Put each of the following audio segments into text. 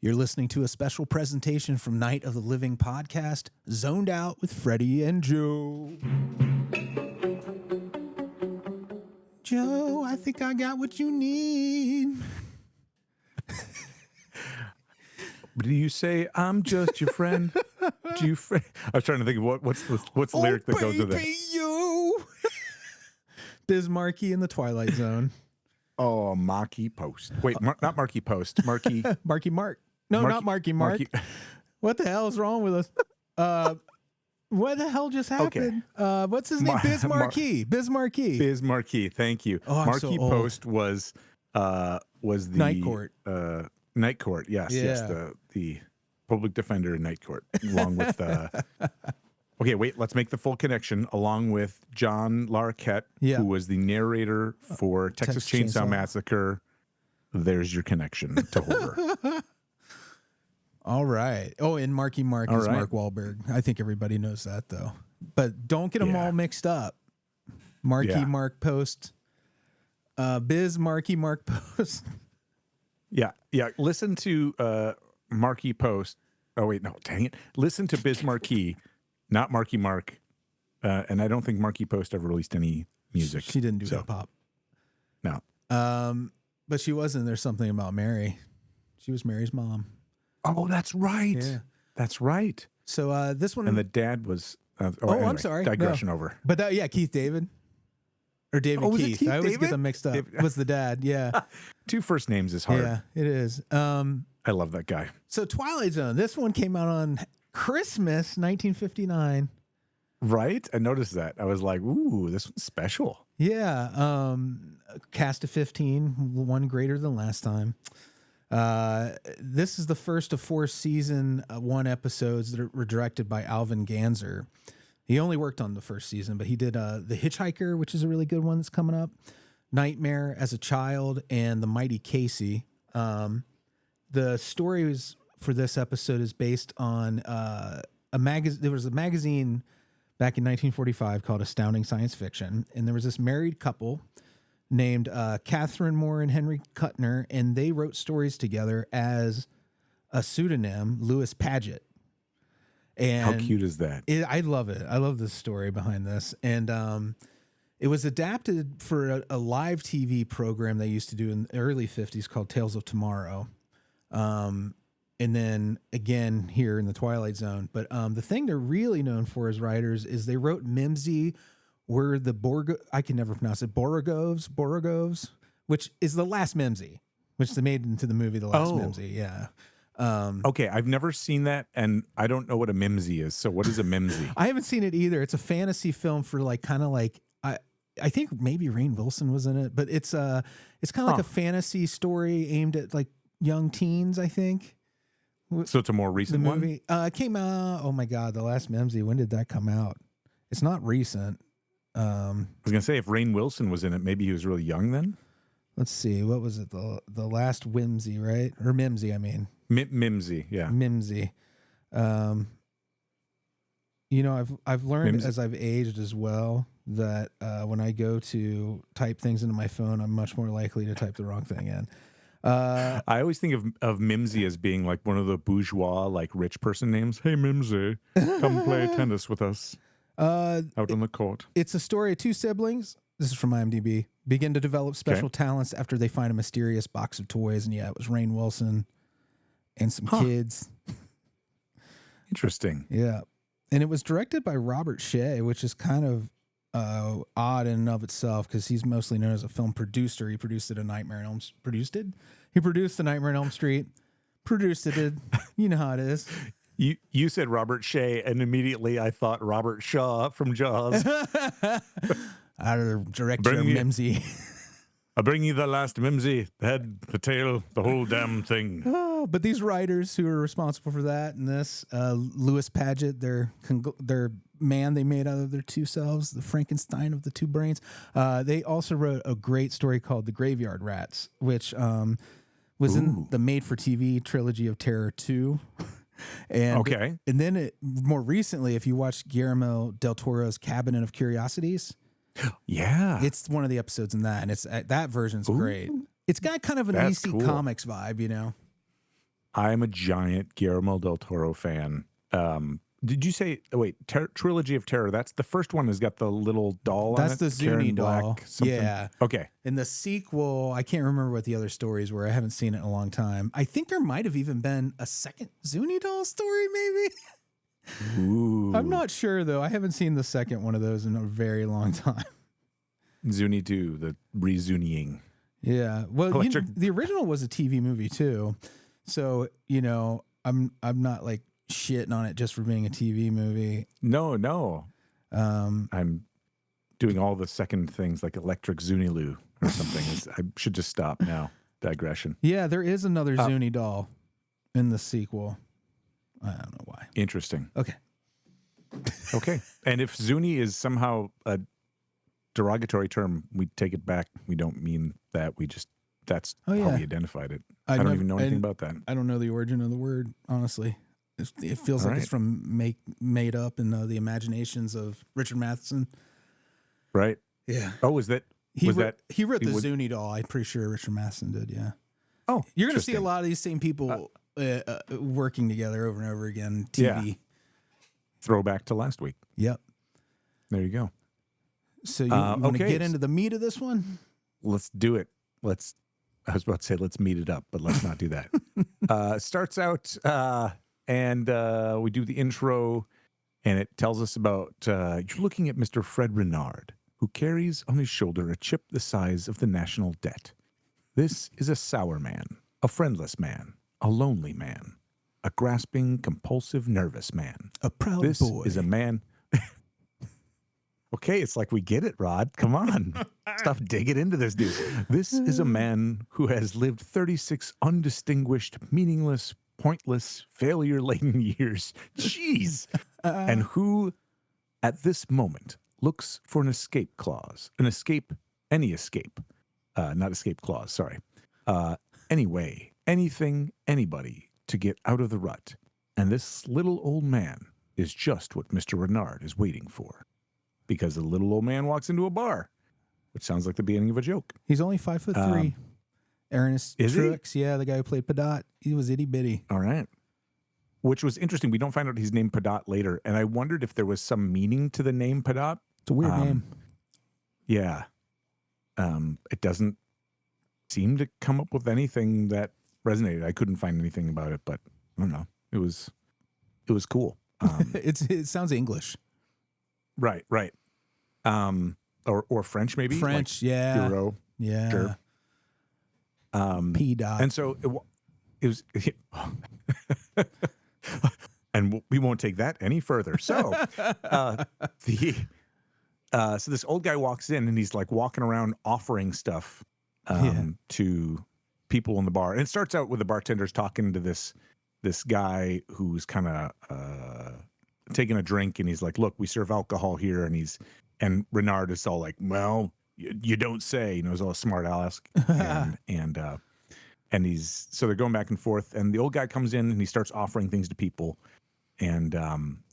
You're listening to a special presentation from Night of the Living podcast, Zoned Out with Freddy and Joe. Joe, I think I got what you need. Do you say, I'm just your friend? Do you I was trying to think of what's the lyric that goes with that? You. Biz Markie in the Twilight Zone. Oh, Marky Post. Wait, not Marky Post. Marky. Marky Mark. No, not Marky Mark. What the hell is wrong with us? What the hell just happened? Okay. What's his name? Biz Markie. Biz Markie. Biz Markie. Thank you. Oh, Marky Post was the Night Court. Night Court. Yes. Yeah. Yes. The public defender in Night Court, along with. Okay, wait. Let's make the full connection. Along with John Larroquette, who was the narrator for Texas Chainsaw Massacre. There's your connection to horror. All right. Oh, and Marky Mark is Mark Wahlberg. I think everybody knows that, though. But don't get them all mixed up. Marky Mark Post. Biz Marky Mark Post. Yeah. Listen to Marky Post. Oh, wait, no, dang it. Listen to Biz Markie, not Marky Mark. And I don't think Marky Post ever released any music. She didn't do hip-hop. No. But she was in There's Something About Mary. She was Mary's mom. Oh, that's right. Yeah. That's right. So this one... And the dad was... anyway, I'm sorry. Digression over. But Keith David. Or David Keith. I always get them mixed up. Was the dad, yeah. Two first names is hard. Yeah, it is. I love that guy. So Twilight Zone. This one came out on Christmas, 1959. Right? I noticed that. I was like, ooh, this one's special. Yeah. Cast of 15, one greater than last time. This is the first of 4 season 1 episodes that were directed by Alvin Ganzer. He only worked on the first season, but he did The Hitchhiker, which is a really good one that's coming up, Nightmare as a Child, and The Mighty Casey. The story for this episode is based on a magazine. There was a magazine back in 1945 called Astounding Science Fiction, and there was this married couple named Catherine Moore and Henry Kuttner, and they wrote stories together as a pseudonym, Louis Paget. And how cute is that? I love it. I love the story behind this. And it was adapted for a live TV program they used to do in the early 50s called Tales of Tomorrow. And then again here in the Twilight Zone. But the thing they're really known for as writers is they wrote Mimsy, were the I can never pronounce it, Borogoves, which is the last Mimsy, which they made into the movie The Last Mimsy. Yeah. Okay, I've never seen that, and I don't know what a Mimsy is. So what is a Mimsy? I haven't seen it either. It's a fantasy film for I think maybe Rainn Wilson was in it, but it's kind of like a fantasy story aimed at like young teens, I think. So it's a more recent movie. It came out, oh my God, The Last Mimsy. When did that come out? It's not recent. I was going to say, if Rainn Wilson was in it, maybe he was really young then? Let's see. What was it? The Last Whimsy, right? Or Mimsy, I mean. Mimsy, yeah. Mimsy. I've learned as I've aged as well that when I go to type things into my phone, I'm much more likely to type the wrong thing in. I always think of Mimsy as being like one of the bourgeois, like rich person names. Hey, Mimsy, come play tennis with us out on the court. It's a story of 2 siblings. This is from IMDb. Begin to develop special talents after they find a mysterious box of toys. And it was Rainn Wilson and some kids. Interesting. Yeah. And it was directed by Robert Shea, which is kind of odd in and of itself because he's mostly known as a film producer. He produced it a Nightmare on Elm Street. He produced The Nightmare on Elm Street. Produced it. You know how it is. You said Robert Shea, and immediately I thought Robert Shaw from Jaws. Our director Mimsy. I bring you the last Mimsy, the head, the tail, the whole damn thing. Oh, but these writers who are responsible for that and this, Louis Paget, their man they made out of their 2 selves, the Frankenstein of the 2 brains. They also wrote a great story called The Graveyard Rats, which was in the made-for-TV trilogy of Terror 2. And then more recently, if you watch Guillermo del Toro's Cabinet of Curiosities, it's one of the episodes in that, and it's that version's great. It's got kind of an EC Comics vibe, you know. I'm a giant Guillermo del Toro fan. Did you say? Oh, wait, Trilogy of Terror. That's the first one. Has got the little doll on it. That's the Zuni doll. Something. Yeah. Okay. In the sequel, I can't remember what the other stories were. I haven't seen it in a long time. I think there might have even been a second Zuni doll story, maybe. Ooh. I'm not sure though. I haven't seen the second one of those in a very long time. Zuni 2, the re-Zuniing. Yeah. Well, the original was a TV movie too. So, I'm not like shitting on it just for being a TV movie. No. I'm doing all the second things like Electric Zunilu or something. I should just stop now. Digression. Yeah, there is another Zuni doll in the sequel. I don't know why. Interesting. Okay. And if Zuni is somehow a derogatory term, we take it back. We don't mean that. That's how we identified it. I don't even know anything about that. I don't know the origin of the word, honestly. It feels like it's from made up in the imaginations of Richard Matheson. Right. Yeah. Oh, is that? He wrote the Zuni doll. I'm pretty sure Richard Matheson did. Yeah. Oh, you're going to see a lot of these same people working together over and over again. TV. Yeah. Throwback to last week. Yep. There you go. So you want to get into the meat of this one? Let's do it. I was about to say let's meet it up, but let's not do that. Starts out and we do the intro, and it tells us about you're looking at Mr. Fred Renard, who carries on his shoulder a chip the size of the national debt. This is a sour man, a friendless man, a lonely man, a grasping, compulsive, nervous man. A proud boy. This is a man. Okay, it's like we get it, Rod. Come on. Stop digging into this dude. This is a man who has lived 36 undistinguished, meaningless, pointless, failure-laden years. Jeez. And who, at this moment, looks for an escape clause. Any escape. Not escape clause, sorry. Anyway, anything, anybody to get out of the rut. And this little old man is just what Mr. Renard is waiting for. Because the little old man walks into a bar, which sounds like the beginning of a joke. He's only 5'3". Ernest Truex, yeah, the guy who played Pedot. He was itty bitty. All right. Which was interesting. We don't find out he's named Pedot later, and I wondered if there was some meaning to the name Pedot. It's a weird name. Yeah. It doesn't seem to come up with anything that resonated. I couldn't find anything about it, but I don't know. It was cool. It sounds English. Right. Or French, maybe. French, like yeah. Euro. Yeah. Sure. P-dot. And so it was, and we won't take that any further. So, so this old guy walks in and he's like walking around offering stuff to people in the bar. And it starts out with the bartenders talking to this guy who's kind of taking a drink, and he's like, "Look, we serve alcohol here," and Renard is all like, "Well, you don't say," he's all smart aleck, and he's so they're going back and forth, and the old guy comes in and he starts offering things to people, and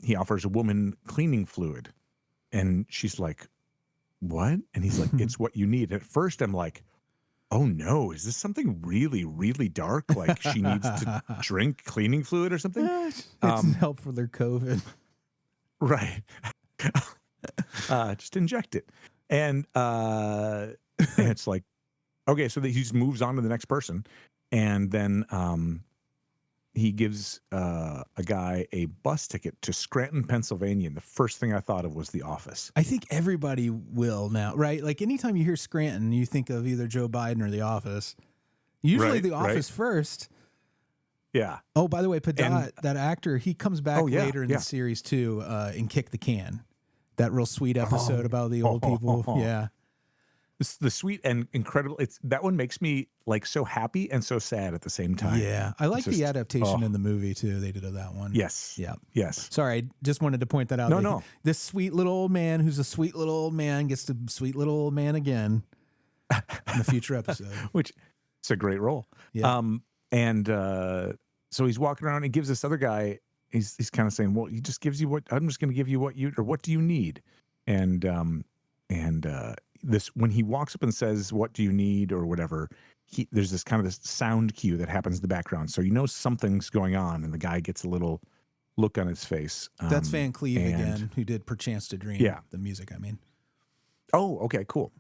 he offers a woman cleaning fluid, and she's like, "What?" And he's like, "It's what you need." At first, I'm like, oh no, is this something really, really dark? Like she needs to drink cleaning fluid or something? It's help for their COVID. Right. Just inject it. And it's like, okay, so he just moves on to the next person. And then he gives a guy a bus ticket to Scranton, Pennsylvania. And the first thing I thought of was The Office. I think everybody will now, right? Like anytime you hear Scranton, you think of either Joe Biden or The Office. Usually The Office first. Yeah. Oh, by the way, Pedot, that actor, he comes back later in the series too, in Kick the Can. That real sweet episode about the old people. Yeah. The sweet and incredible. That one makes me like so happy and so sad at the same time. Yeah. I like the adaptation in the movie too. They did that one. Yes. Yeah. Yes. Sorry. I just wanted to point that out. No. This sweet little old man who's a sweet little old man gets to sweet little old man again in the future episode. Which it's a great role. Yeah. So he's walking around and he gives this other guy, he's kind of saying, well, he just gives you what, I'm just going to give you what do you need? And this, when he walks up and says, what do you need or whatever, there's this kind of this sound cue that happens in the background. So you know something's going on, and the guy gets a little look on his face. That's Van Cleve again, who did Perchance to Dream. Yeah. The music, I mean. Oh, okay, cool.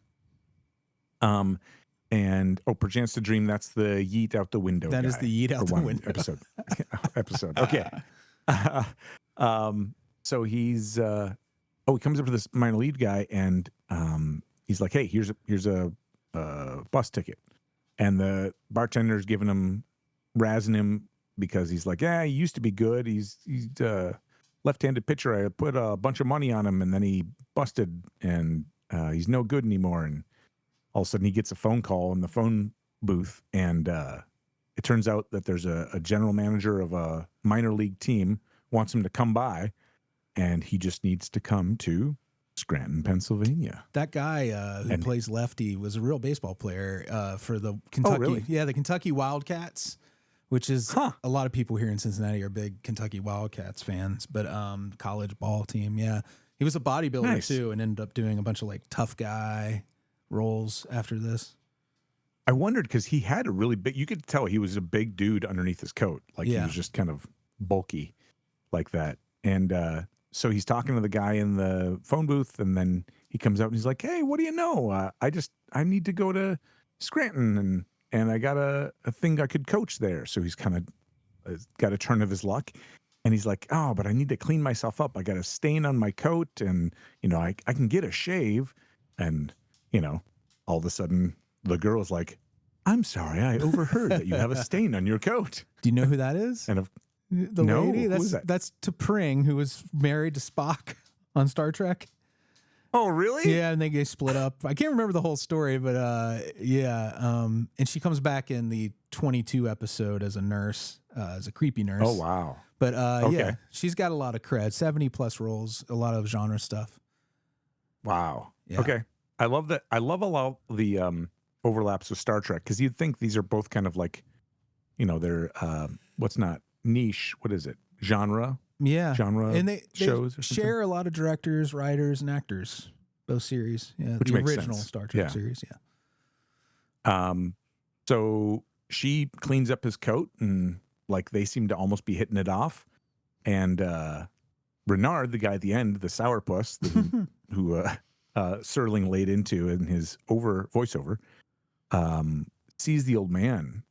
And Perchance to Dream, that's the yeet out the window. That is the yeet out the window episode. Okay. So he's he comes up to this minor league guy, and he's like, "Hey, here's a bus ticket," and the bartender's giving him, razzing him because he's like, "Yeah, he used to be good. He's left-handed pitcher. I put a bunch of money on him, and then he busted, and he's no good anymore." And all of a sudden, he gets a phone call in the phone booth, and it turns out that there's a general manager of a minor league team wants him to come by, and he just needs to come to Scranton, Pennsylvania. That guy who plays lefty was a real baseball player for the Kentucky. Oh, really? Yeah, the Kentucky Wildcats, which is a lot of people here in Cincinnati are big Kentucky Wildcats fans, but college ball team. Yeah, he was a bodybuilder too, and ended up doing a bunch of like tough guy roles after this. I wondered because he had a really big, you could tell he was a big dude underneath his coat. Like he was just kind of bulky like that. And so he's talking to the guy in the phone booth, and then he comes out and he's like, "Hey, what do you know? I need to go to Scranton, and I got a thing I could coach there." So he's kind of got a turn of his luck. And he's like, "Oh, but I need to clean myself up. I got a stain on my coat, and, I can get a shave." And, all of a sudden the girl's like, "I'm sorry, I overheard that you have a stain on your coat." Do you know who that is? And the lady? That's T'Pring, who was married to Spock on Star Trek. Oh, really? Yeah, and they split up. I can't remember the whole story, but and she comes back in the 22 episode as a nurse, as a creepy nurse. Oh, wow. But yeah, she's got a lot of cred, 70 plus roles, a lot of genre stuff. Wow. Yeah. Okay. I love that. I love a lot of the overlaps with Star Trek, because you'd think these are both kind of like, they're what's not niche? What is it? Genre? Yeah. Genre and they shows? share a lot of directors, writers, and actors, both series. Yeah. Which the makes original sense. Star Trek series. Yeah. So she cleans up his coat, and like they seem to almost be hitting it off. And Renard, the guy at the end, the sourpuss, who Serling laid into in his voiceover, sees the old man,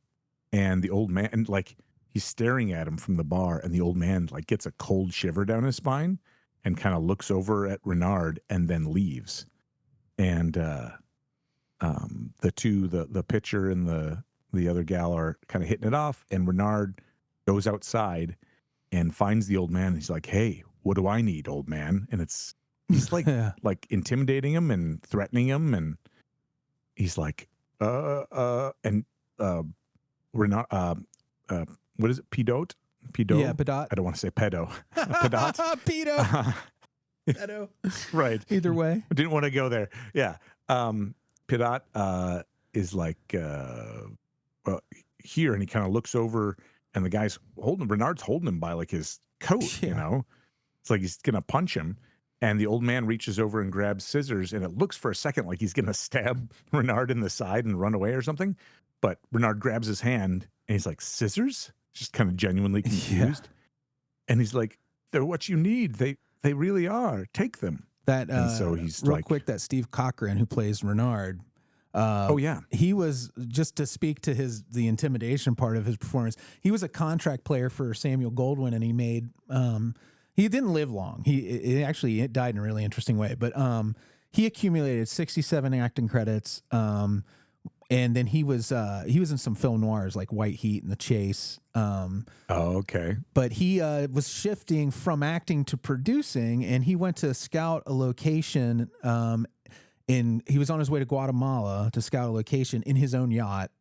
and the old man, like, he's staring at him from the bar, and the old man like gets a cold shiver down his spine and kind of looks over at Renard and then leaves. And the two, the pitcher and the other gal, are kind of hitting it off, and Renard goes outside and finds the old man, and he's like, "Hey, what do I need, old man?" And he's like like intimidating him and threatening him, and he's like and Renard what is it? Pedot? Yeah, pedot. I don't want to say pedo. Pedot. Pedo. Pedo. Right. Either way. I didn't want to go there. Yeah. Pedot is like here, and he kind of looks over, and the guy's Renard's holding him by like his coat, It's like he's gonna punch him. And the old man reaches over and grabs scissors, and it looks for a second like he's gonna stab Renard in the side and run away or something. But Renard grabs his hand, and he's like, "Scissors?" Just kind of genuinely confused. And he's like, "They're what you need. They really are. Take them." And so he's real like, quick, that Steve Cochran, who plays Renard. He was, just to speak to the intimidation part of his performance, he was a contract player for Samuel Goldwyn, and he made he didn't live long. He actually died in a really interesting way, but he accumulated 67 acting credits. And then he was in some film noirs like White Heat and The Chase. okay. But he was shifting from acting to producing, and he went to scout a location. He was on his way to Guatemala to scout a location in his own yacht.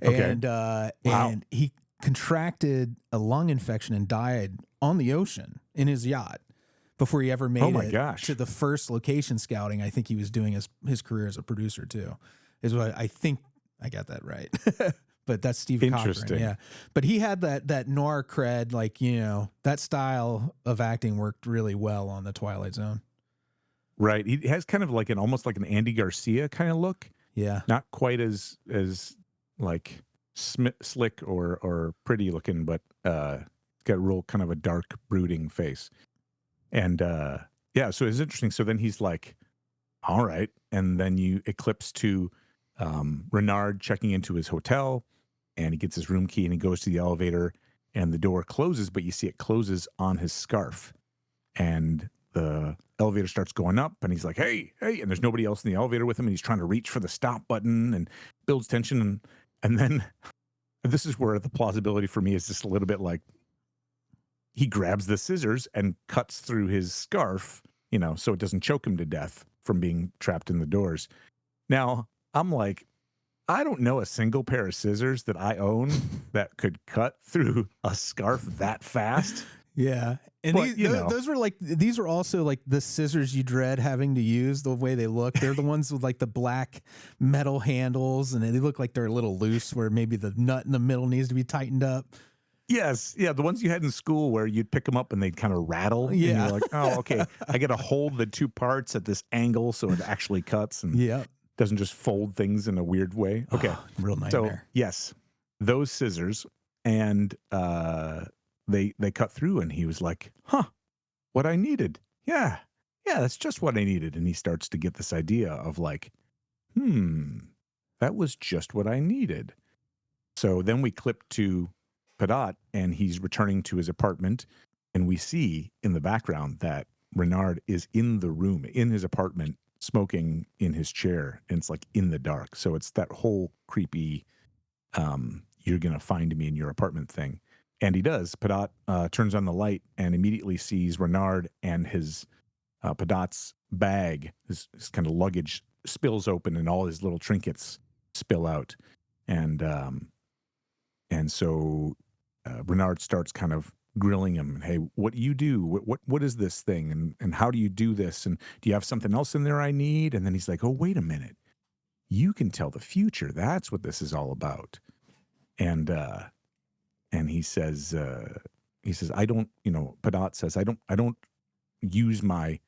And he contracted a lung infection and died on the ocean in his yacht before he ever made to the first location scouting. I think he was doing his career as a producer too. Is what I think. I got that right. But that's Steve Cochran. Yeah. But he had that noir cred, like, that style of acting worked really well on the Twilight Zone. Right. He has kind of like almost like an Andy Garcia kind of look. Yeah. Not quite as like slick or pretty looking, but got a real kind of a dark, brooding face. And yeah, so it's interesting. So then he's like, all right. And then you eclipse to Renard checking into his hotel, and he gets his room key and he goes to the elevator, and the door closes, but you see it closes on his scarf. And the elevator starts going up, and he's like, hey, and there's nobody else in the elevator with him, and he's trying to reach for the stop button and builds tension. And then this is where the plausibility for me is just a little bit like, he grabs the scissors and cuts through his scarf, so it doesn't choke him to death from being trapped in the doors. Now, I'm like, I don't know a single pair of scissors that I own that could cut through a scarf that fast. Yeah. And but, those were these were also like the scissors you dread having to use, the way they look. They're the ones with like the black metal handles, and they look like they're a little loose where maybe the nut in the middle needs to be tightened up. Yes. Yeah. The ones you had in school where you'd pick them up and they'd kind of rattle. Yeah. And you're like, oh, okay. I got to hold the two parts at this angle so it actually cuts and doesn't just fold things in a weird way. Okay. Real nightmare. So, yes, those scissors. And they cut through, and he was like, huh, what I needed. Yeah, that's just what I needed. And he starts to get this idea of like, that was just what I needed. So then we clip to Pedot, and he's returning to his apartment, and we see in the background that Renard is in the room, in his apartment, smoking in his chair, and it's like in the dark. So it's that whole creepy, you're going to find me in your apartment thing. And he does. Pedot turns on the light and immediately sees Renard, and his Pedot's bag, his kind of luggage, spills open, and all his little trinkets spill out. And so Renard starts kind of grilling him. Hey, what do you do? What is this thing? And how do you do this? And do you have something else in there I need? And then he's like, oh, wait a minute. You can tell the future. That's what this is all about. And he says, I don't, Pedot says, I don't use my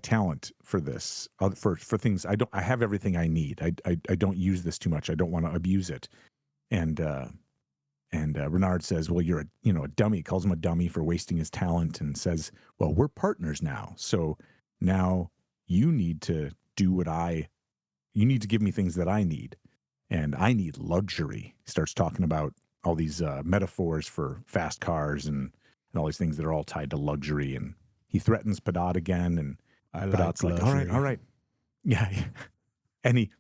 talent for this, for things. I have everything I need. I don't use this too much. I don't want to abuse it. And Renard says, well, you're a dummy, calls him a dummy for wasting his talent, and says, well, we're partners now. So now you need to do you need to give me things that I need. And I need luxury. He starts talking about all these metaphors for fast cars and all these things that are all tied to luxury. And he threatens Pedot again. And Pedot's like, all right. Yeah. And he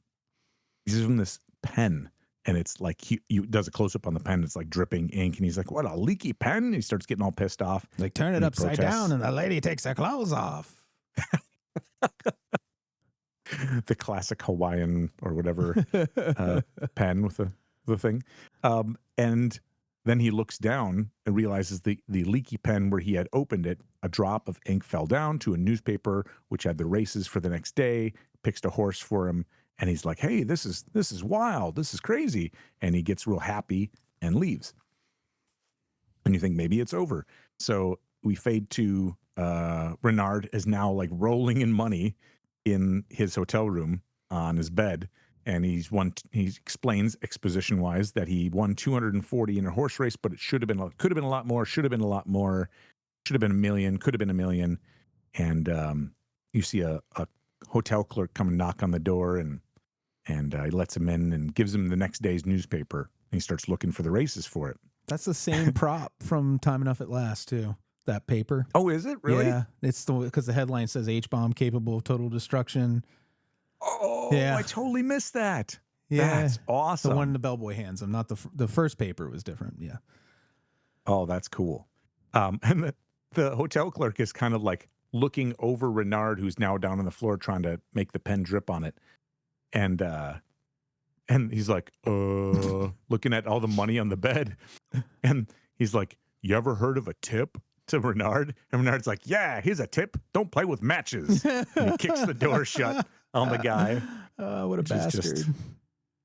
gives him this pen. And it's like he does a close-up on the pen. It's like dripping ink. And he's like, what, a leaky pen? And he starts getting all pissed off. Like, turn it upside down and the lady takes her clothes off. The classic Hawaiian or whatever pen with the thing. And then he looks down and realizes the leaky pen where he had opened it, a drop of ink fell down to a newspaper, which had the races for the next day, picks a horse for him. And he's like, hey, this is wild. This is crazy. And he gets real happy and leaves. And you think maybe it's over. So we fade to Renard is now like rolling in money in his hotel room on his bed. And he explains exposition wise that he won 240 in a horse race, but it could have been a lot more, should have been a lot more, should have been $1 million, could have been $1 million. And you see a hotel clerk come and knock on the door, and he lets him in and gives him the next day's newspaper. And he starts looking for the races for it. That's the same prop from Time Enough at Last too. That paper. Oh, is it really? Yeah, it's because the headline says H-bomb capable of total destruction. Oh, yeah. I totally missed that. Yeah, that's awesome. The one the bellboy hands him, not the first paper was different. Yeah. Oh, that's cool. And the hotel clerk is kind of like looking over Renard, who's now down on the floor trying to make the pen drip on it, and he's like, looking at all the money on the bed, and he's like, "You ever heard of a tip?" To Renard, and Renard's like, yeah, here's a tip. Don't play with matches. And he kicks the door shut on the guy. What a bastard. Just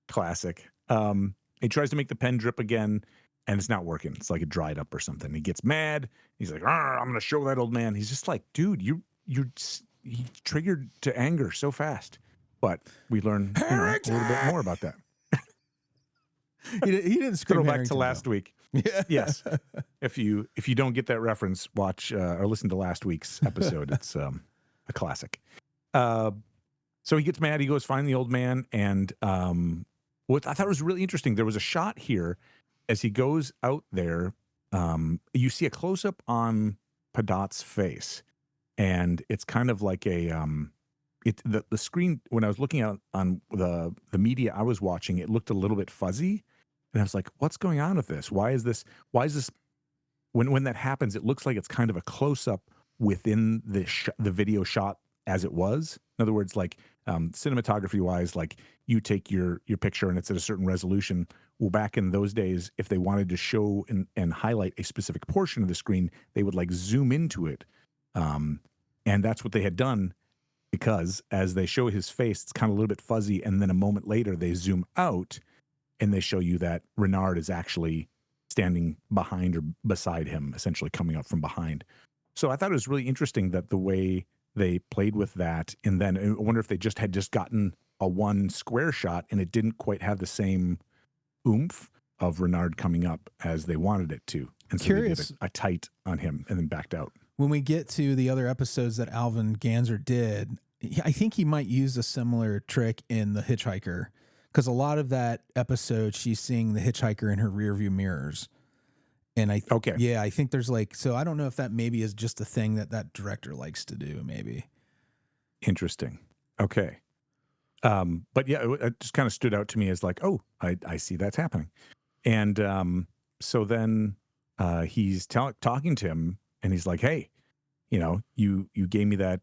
classic. He tries to make the pen drip again, and it's not working. It's like it dried up or something. He gets mad. He's like, I'm going to show that old man. He's just like, dude, he triggered to anger so fast. But we learn a little bit more about that. He didn't scream Throw back Harrington, to last though. week. Yeah. Yes. If you don't get that reference, watch or listen to last week's episode. It's a classic. So he gets mad. He goes find the old man, and what I thought was really interesting. There was a shot here as he goes out there. You see a close up on Padot's face, and it's kind of like a the screen. When I was looking out on the media I was watching, it looked a little bit fuzzy, and I was like, "What's going on with this? Why is this? When that happens, it looks like it's kind of a close up within the video shot as it was. In other words, like cinematography wise, like you take your picture and it's at a certain resolution. Well, back in those days, if they wanted to show and highlight a specific portion of the screen, they would like zoom into it. And that's what they had done, because as they show his face, it's kind of a little bit fuzzy. And then a moment later, they zoom out and they show you that Renard is actually standing behind or beside him, essentially coming up from behind. So I thought it was really interesting that the way they played with that, and then I wonder if they had gotten a one square shot and it didn't quite have the same oomph of Renard coming up as they wanted it to. And so Curious. they did a tight on him and then backed out. When we get to the other episodes that Alvin Ganzer did, I think he might use a similar trick in The Hitchhiker, because a lot of that episode, she's seeing the hitchhiker in her rearview mirrors. And I think there's like, so I don't know if that maybe is just a thing that director likes to do, maybe. Interesting. Okay. But yeah, it just kind of stood out to me as like, oh, I see that's happening. And so then he's talking to him, and he's like, hey, you gave me that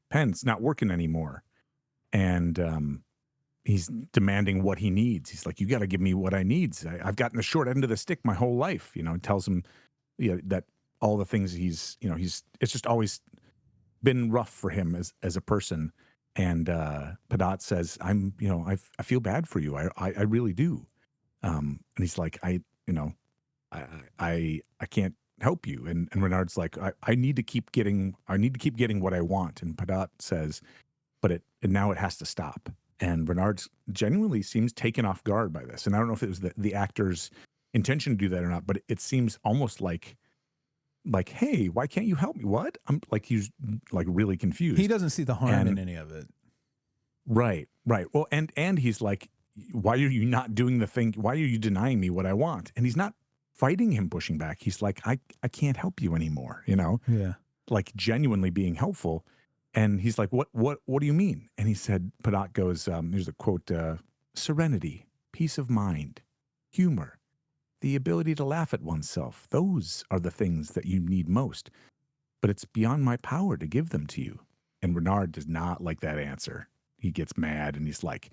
pen. It's not working anymore. And he's demanding what he needs. He's like, you got to give me what I need. I've gotten the short end of the stick my whole life, and tells him that all the things it's just always been rough for him as a person. And Padot says, I feel bad for you. I really do. And he's like, I can't help you. And Renard's like, I need to keep getting what I want. And Padot says, but now it has to stop. And Renard genuinely seems taken off guard by this. And I don't know if it was the actor's intention to do that or not, but it seems almost like, hey, why can't you help me? What? I'm like, he's like really confused. He doesn't see the harm in any of it. Right. Well, and he's like, why are you not doing the thing? Why are you denying me what I want? And he's not fighting him, pushing back. He's like, I can't help you anymore. Yeah. Like genuinely being helpful. And he's like, what do you mean? And he said, Padot goes, there's a quote, serenity, peace of mind, humor, the ability to laugh at oneself. Those are the things that you need most. But it's beyond my power to give them to you. And Renard does not like that answer. He gets mad and he's like,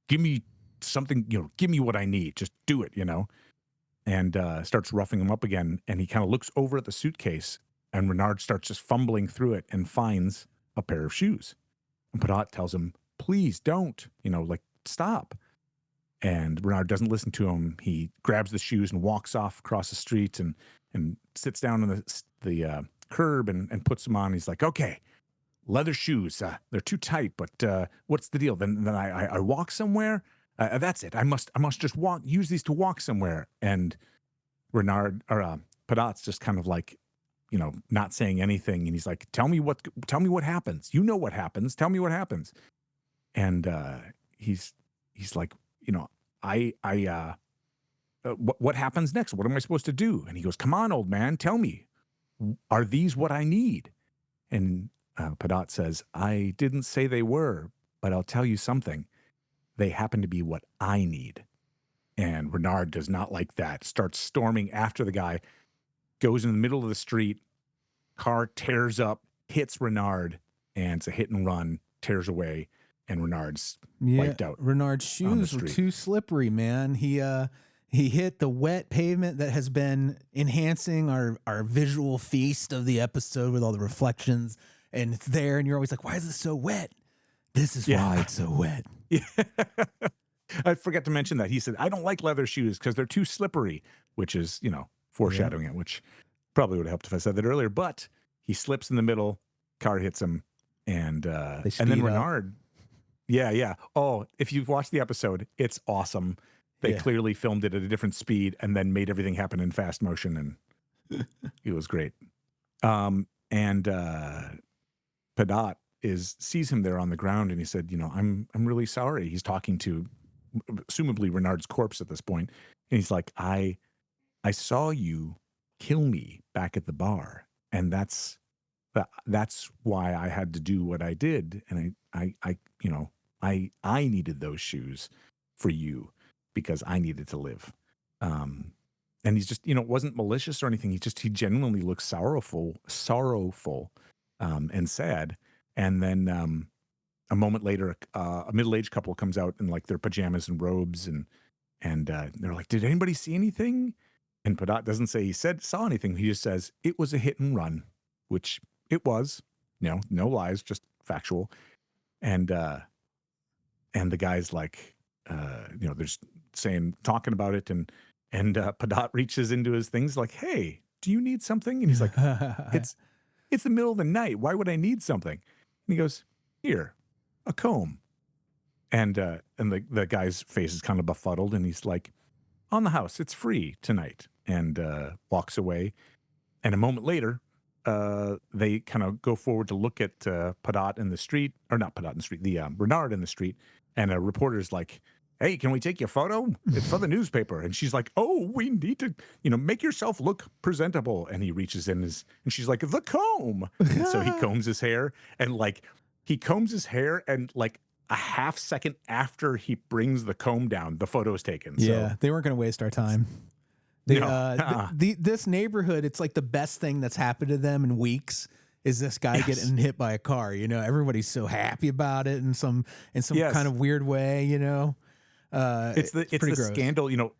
give me something, give me what I need. Just do it, And starts roughing him up again. And he kind of looks over at the suitcase, and Renard starts just fumbling through it and finds a pair of shoes. And Padot tells him, please don't, stop. And Renard doesn't listen to him. He grabs the shoes and walks off across the street and sits down on the curb and puts them on. He's like, okay, leather shoes. They're too tight, but what's the deal? Then I walk somewhere. That's it. I must just use these to walk somewhere. And Padot's just kind of like, not saying anything. And he's like, tell me what happens. You know what happens. Tell me what happens. And he's like, what happens next? What am I supposed to do? And he goes, come on, old man, tell me, are these what I need? And Padot says, I didn't say they were, but I'll tell you something. They happen to be what I need. And Renard does not like that, starts storming after the guy, goes in the middle of the street, car tears up, hits Renard, and it's a hit and run, tears away, and Renard's wiped out. Renard's shoes were too slippery, man. He hit the wet pavement that has been enhancing our visual feast of the episode with all the reflections, and it's there, and you're always like, why is it so wet? This is why it's so wet. Yeah. I forgot to mention that. He said, I don't like leather shoes because they're too slippery, which is, foreshadowing it, which probably would have helped if I said that earlier. But he slips in the middle, car hits him, and then Renard. Yeah. Oh, if you've watched the episode, it's awesome. They clearly filmed it at a different speed and then made everything happen in fast motion, and it was great. And Padot sees him there on the ground, and he said, I'm really sorry. He's talking to assumably Renard's corpse at this point, and he's like, I saw you kill me back at the bar, and that's why I had to do what I did, and I needed those shoes for you because I needed to live. And he's just, it wasn't malicious or anything. He genuinely looks sorrowful, and sad. And then a moment later, a middle-aged couple comes out in like their pajamas and robes, and they're like, "Did anybody see anything?" And Padot doesn't say he saw anything. He just says it was a hit and run, which it was. No lies, just factual. And the guy's like, there's talking about it, and Padot reaches into his things like, "Hey, do you need something?" And he's like, it's the middle of the night. Why would I need something? And he goes, "Here, a comb." And the guy's face is kind of befuddled, and he's like, "On the house, it's free tonight," and walks away. And a moment later, they kind of go forward to look at Padot in the street, or not Padot in the street, the Renard in the street, and a reporter's like, "Hey, can we take your photo? It's for the newspaper." And she's like, "Oh, we need to, make yourself look presentable." And he reaches in and she's like, "The comb." And so he combs his hair, and like a half second after he brings the comb down, the photo is taken. Yeah, they weren't going to waste our time. This neighborhood, it's like the best thing that's happened to them in weeks is this guy getting hit by a car. Everybody's so happy about it in some kind of weird way. It's the scandal.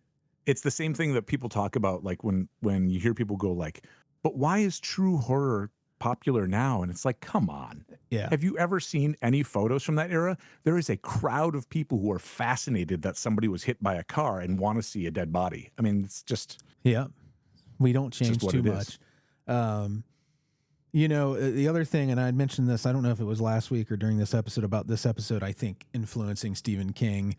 It's the same thing that people talk about, like when you hear people go like, "But why is true horror popular now?" And it's like, come on. Yeah. Have you ever seen any photos from that era? There is a crowd of people who are fascinated that somebody was hit by a car and want to see a dead body. I mean, it's just... Yeah. We don't change too much. The other thing, and I mentioned this, I don't know if it was last week or during this episode, about this episode, I think, influencing Stephen King,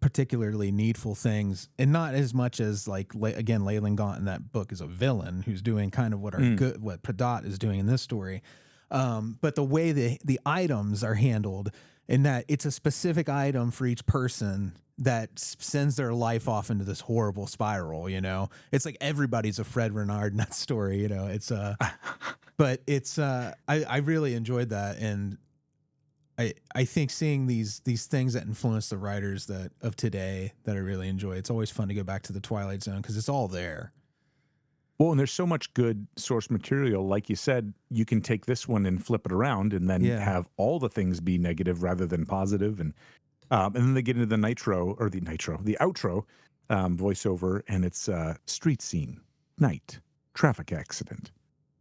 particularly Needful Things, and not as much as, like, again, Leyland Gaunt in that book is a villain who's doing kind of what Padot is doing in this story. But the way the items are handled, in that it's a specific item for each person that sends their life off into this horrible spiral. It's like everybody's a Fred Renard in that story. It's but it's I really enjoyed that, and I think seeing these things that influence the writers of today that I really enjoy. It's always fun to go back to the Twilight Zone because it's all there. Well, and there's so much good source material. Like you said, you can take this one and flip it around and then have all the things be negative rather than positive. And then they get into the outro voiceover, and it's street scene, night, traffic accident.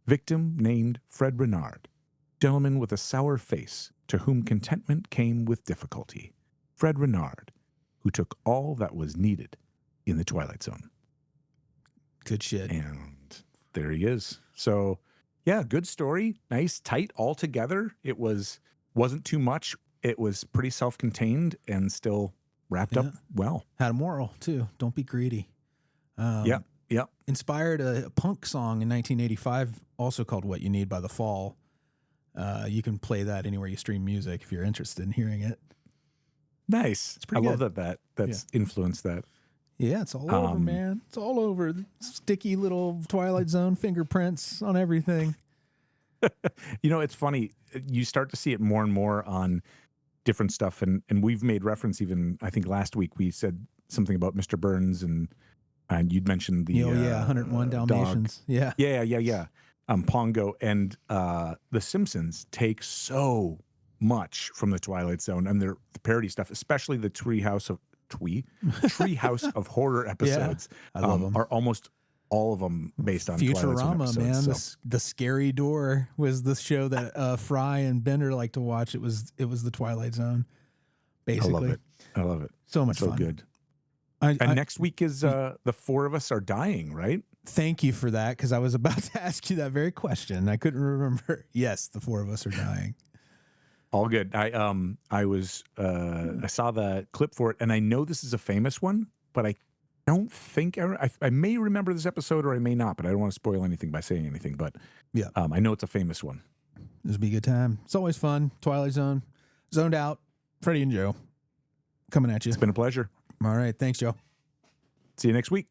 Victim named Fred Renard. Gentleman with a sour face, to whom contentment came with difficulty. Fred Renard, who took all that was needed in the Twilight Zone. Good shit. And there he is. So, yeah, good story. Nice, tight all together. It wasn't too much. It was pretty self-contained and still wrapped up well. Had a moral, too. Don't be greedy. Yep. Inspired a punk song in 1985, also called What You Need by The Fall. You can play that anywhere you stream music if you're interested in hearing it. Nice. I love that's influenced that. Yeah, it's all over, man. It's all over. Sticky little Twilight Zone fingerprints on everything. It's funny. You start to see it more and more on different stuff. And we've made reference even, I think last week we said something about Mr. Burns, and you'd mentioned the 101 Dalmatians. Dog. Yeah. Pongo. And The Simpsons take so much from the Twilight Zone and the parody stuff, especially the Treehouse of Horror episodes. I love them. Are almost all of them based on Futurama, Twilight Zone episodes, man. So. The Scary Door was the show that Fry and Bender like to watch. It was the Twilight Zone, basically. I love it. So much so fun. Good. And next week is The Four of Us Are Dying, right? Thank you for that, because I was about to ask you that very question. I couldn't remember. Yes, The Four of Us Are Dying. All good. I saw the clip for it, and I know this is a famous one, but I don't think I may remember this episode or I may not, but I don't want to spoil anything by saying anything. But yeah, I know it's a famous one. This will be a good time. It's always fun. Twilight Zone, Zoned Out, Freddy and Joe coming at you. It's been a pleasure. All right, thanks, Joe. See you next week.